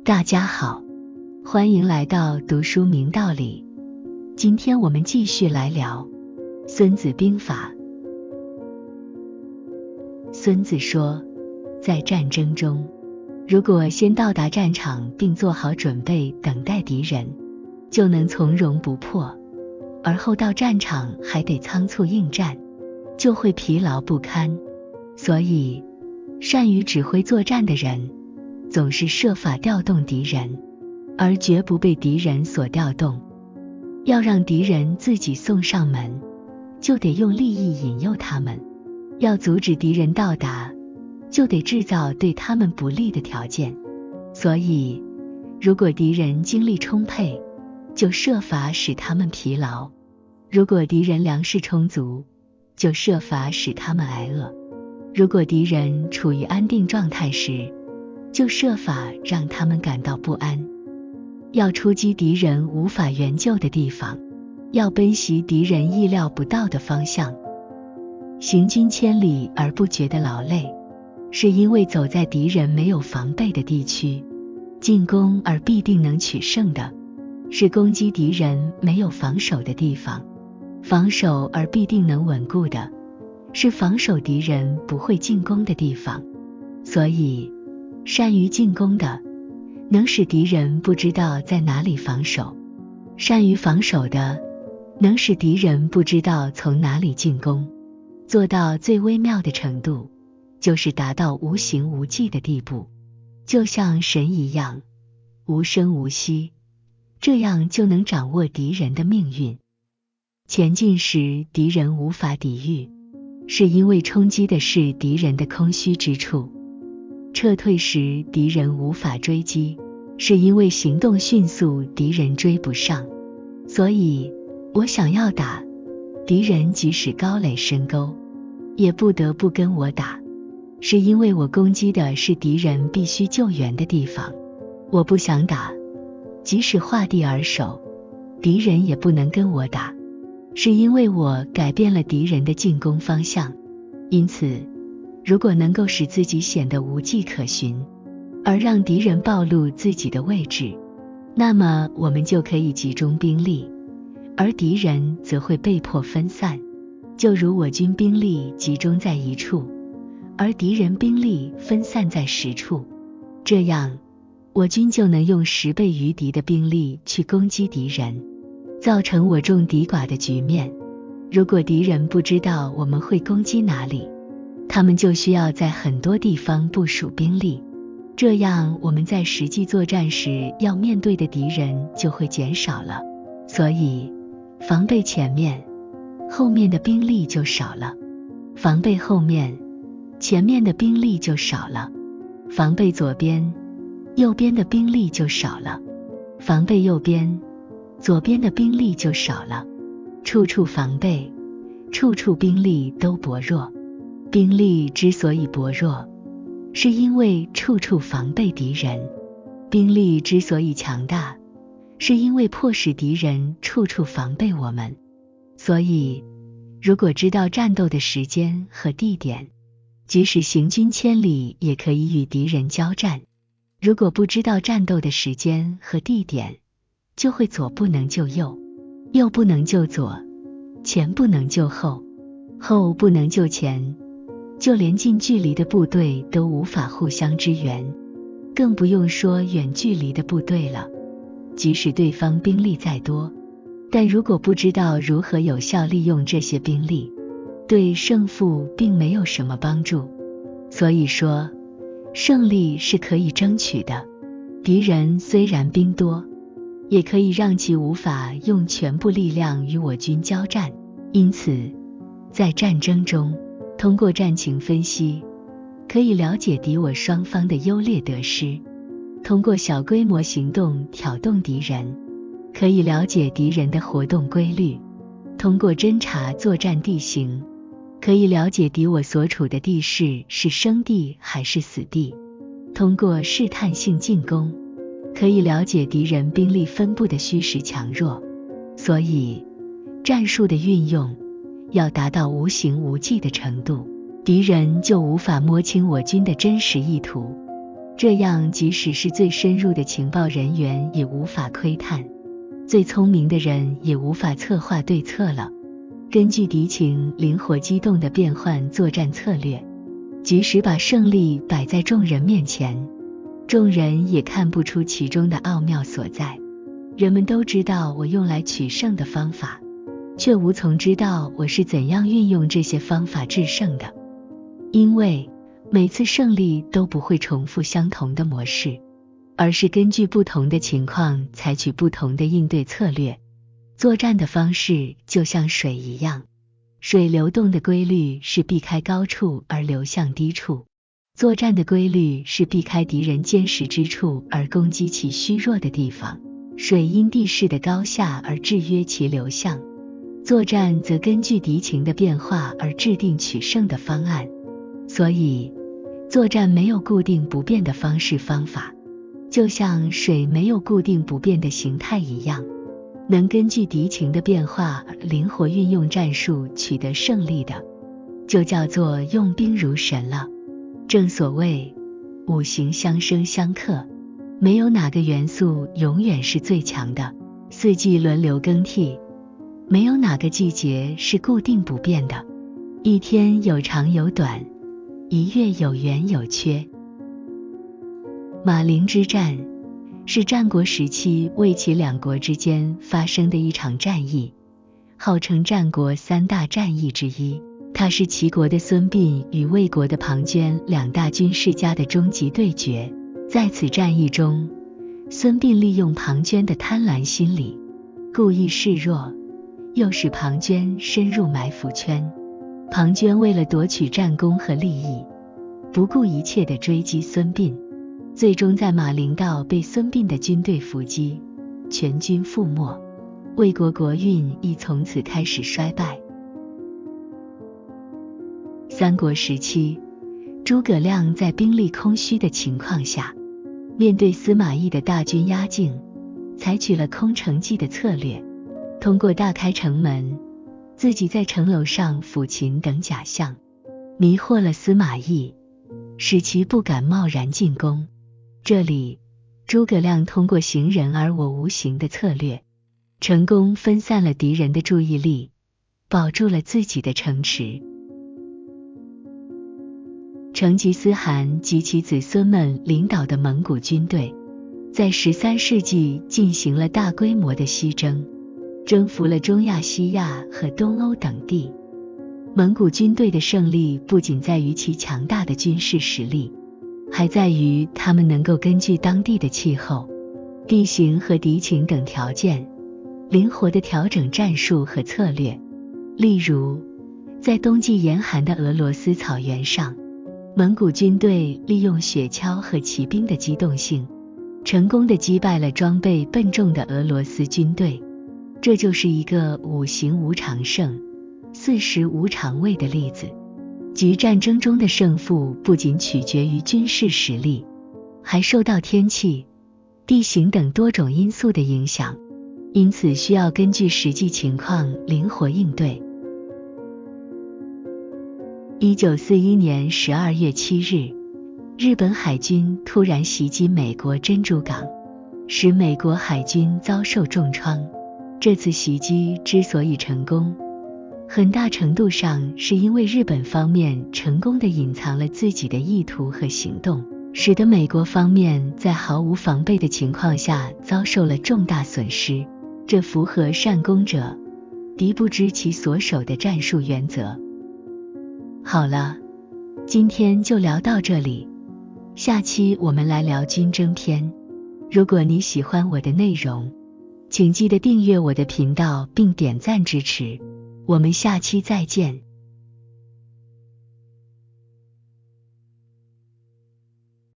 大家好，欢迎来到读书明道理。今天我们继续来聊孙子兵法。孙子说，在战争中，如果先到达战场并做好准备等待敌人，就能从容不迫，而后到战场还得仓促应战，就会疲劳不堪。所以善于指挥作战的人总是设法调动敌人，而绝不被敌人所调动。要让敌人自己送上门，就得用利益引诱他们；要阻止敌人到达，就得制造对他们不利的条件。所以如果敌人精力充沛，就设法使他们疲劳；如果敌人粮食充足，就设法使他们挨饿；如果敌人处于安定状态时，就设法让他们感到不安。要出击敌人无法援救的地方，要奔袭敌人意料不到的方向。行军千里而不觉得劳累，是因为走在敌人没有防备的地区；进攻而必定能取胜的，是攻击敌人没有防守的地方；防守而必定能稳固的，是防守敌人不会进攻的地方。所以善于进攻的，能使敌人不知道在哪里防守；善于防守的，能使敌人不知道从哪里进攻。做到最微妙的程度，就是达到无形无迹的地步，就像神一样，无声无息，这样就能掌握敌人的命运。前进时敌人无法抵御，是因为冲击的是敌人的空虚之处；撤退时敌人无法追击，是因为行动迅速，敌人追不上。所以我想要打敌人，即使高垒深沟，也不得不跟我打，是因为我攻击的是敌人必须救援的地方。我不想打，即使画地而守，敌人也不能跟我打，是因为我改变了敌人的进攻方向。因此如果能够使自己显得无迹可寻，而让敌人暴露自己的位置，那么我们就可以集中兵力，而敌人则会被迫分散。就如我军兵力集中在一处，而敌人兵力分散在10处，这样我军就能用10倍于敌的兵力去攻击敌人，造成我众敌寡的局面。如果敌人不知道我们会攻击哪里，他们就需要在很多地方部署兵力，这样我们在实际作战时要面对的敌人就会减少了。所以防备前面，后面的兵力就少了；防备后面，前面的兵力就少了；防备左边，右边的兵力就少了；防备右边，左边的兵力就少了。处处防备，处处兵力都薄弱。兵力之所以薄弱，是因为处处防备敌人；兵力之所以强大，是因为迫使敌人处处防备我们。所以如果知道战斗的时间和地点，即使行军千里也可以与敌人交战；如果不知道战斗的时间和地点，就会左不能救右，右不能救左，前不能救后，后不能救前，就连近距离的部队都无法互相支援，更不用说远距离的部队了。即使对方兵力再多，但如果不知道如何有效利用这些兵力，对胜负并没有什么帮助。所以说，胜利是可以争取的，敌人虽然兵多，也可以让其无法用全部力量与我军交战。因此在战争中，通过战情分析，可以了解敌我双方的优劣得失；通过小规模行动挑动敌人，可以了解敌人的活动规律；通过侦察作战地形，可以了解敌我所处的地势是生地还是死地；通过试探性进攻，可以了解敌人兵力分布的虚实强弱。所以战术的运用要达到无形无迹的程度，敌人就无法摸清我军的真实意图。这样即使是最深入的情报人员也无法窥探，最聪明的人也无法策划对策了。根据敌情灵活机动地变换作战策略，即使把胜利摆在众人面前，众人也看不出其中的奥妙所在。人们都知道我用来取胜的方法，却无从知道我是怎样运用这些方法制胜的。因为每次胜利都不会重复相同的模式，而是根据不同的情况采取不同的应对策略。作战的方式就像水一样，水流动的规律是避开高处而流向低处，作战的规律是避开敌人坚实之处而攻击其虚弱的地方。水因地势的高下而制约其流向，作战则根据敌情的变化而制定取胜的方案。所以作战没有固定不变的方式方法，就像水没有固定不变的形态一样，能根据敌情的变化而灵活运用战术取得胜利的，就叫做用兵如神了。正所谓五行相生相克，没有哪个元素永远是最强的，四季轮流更替，没有哪个季节是固定不变的，一天有长有短，一月有圆有缺。马陵之战是战国时期魏齐两国之间发生的一场战役，号称战国三大战役之一。它是齐国的孙膑与魏国的庞涓两大军事家的终极对决。在此战役中，孙膑利用庞涓的贪婪心理，故意示弱，诱使庞涓深入埋伏圈。庞涓为了夺取战功和利益，不顾一切地追击孙膑，最终在马陵道被孙膑的军队伏击，全军覆没，魏国国运亦从此开始衰败。三国时期，诸葛亮在兵力空虚的情况下，面对司马懿的大军压境，采取了空城计的策略，通过大开城门，自己在城楼上抚琴等假象，迷惑了司马懿，使其不敢贸然进攻。这里，诸葛亮通过行人而我无形的策略，成功分散了敌人的注意力，保住了自己的城池。成吉思汗及其子孙们领导的蒙古军队，在13世纪进行了大规模的西征，征服了中亚、西亚和东欧等地。蒙古军队的胜利不仅在于其强大的军事实力，还在于他们能够根据当地的气候、地形和敌情等条件，灵活地调整战术和策略。例如，在冬季严寒的俄罗斯草原上，蒙古军队利用雪橇和骑兵的机动性，成功地击败了装备笨重的俄罗斯军队。这就是一个五行无常胜，四时无常位的例子。即战争中的胜负不仅取决于军事实力，还受到天气、地形等多种因素的影响，因此需要根据实际情况灵活应对。1941年12月7日，日本海军突然袭击美国珍珠港，使美国海军遭受重创。这次袭击之所以成功，很大程度上是因为日本方面成功地隐藏了自己的意图和行动，使得美国方面在毫无防备的情况下遭受了重大损失。这符合善攻者敌不知其所守的战术原则。好了，今天就聊到这里，下期我们来聊军争篇。如果你喜欢我的内容，请记得订阅我的频道并点赞支持，我们下期再见。